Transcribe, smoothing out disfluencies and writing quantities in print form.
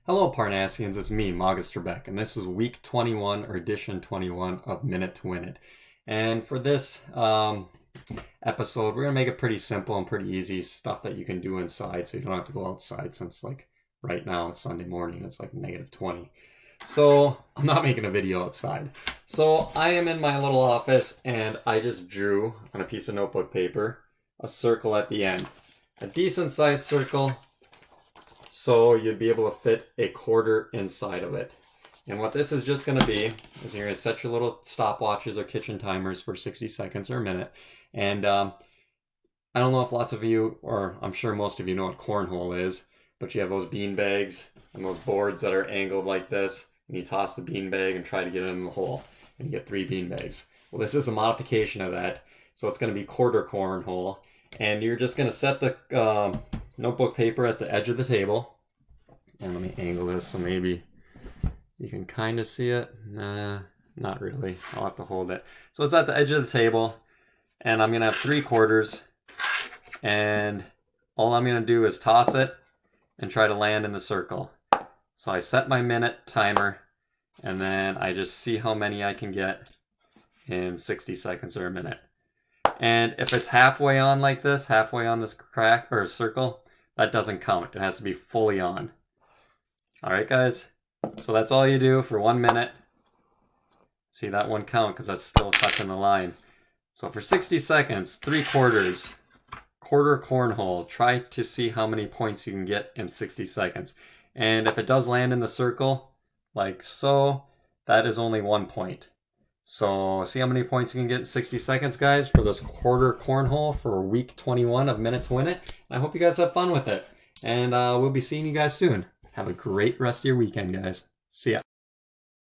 Hello Parnassians, it's me, Magister Beck, and this is week 21 or edition 21 of Minute to Win It. And for this episode, we're going to make it pretty simple and pretty easy, stuff that you can do inside so you don't have to go outside since like right now it's Sunday morning, it's like -20. So I'm not making a video outside. So I am in my little office and I just drew on a piece of notebook paper a circle at the end. A decent sized circle. So you'd be able to fit a quarter inside of it. And what this is just going to be is you're going to set your little stopwatches or kitchen timers for 60 seconds or a minute. And I don't know if lots of you, or I'm sure most of you know what cornhole is, but you have those bean bags and those boards that are angled like this. And you toss the bean bag and try to get it in the hole. And you get 3 bean bags. Well, this is a modification of that. So it's going to be quarter cornhole. And you're just going to set the notebook paper at the edge of the table. And let me angle this so maybe you can kind of see it. Nah, not really. I'll have to hold it. So it's at the edge of the table. And I'm going to have 3 quarters. And all I'm going to do is toss it and try to land in the circle. So I set my minute timer. And then I just see how many I can get in 60 seconds or a minute. And if it's halfway on like this, halfway on this crack or circle, that doesn't count. It has to be fully on. All right, guys. So that's all you do for 1 minute. See, that one count because that's still touching the line. So for 60 seconds, 3 quarters, quarter cornhole. Try to see how many points you can get in 60 seconds. And if it does land in the circle, like so, that is only 1 point. So see how many points you can get in 60 seconds, guys, for this quarter cornhole for week 21 of Minute to Win It. I hope you guys have fun with it. And we'll be seeing you guys soon. Have a great rest of your weekend, guys. See ya.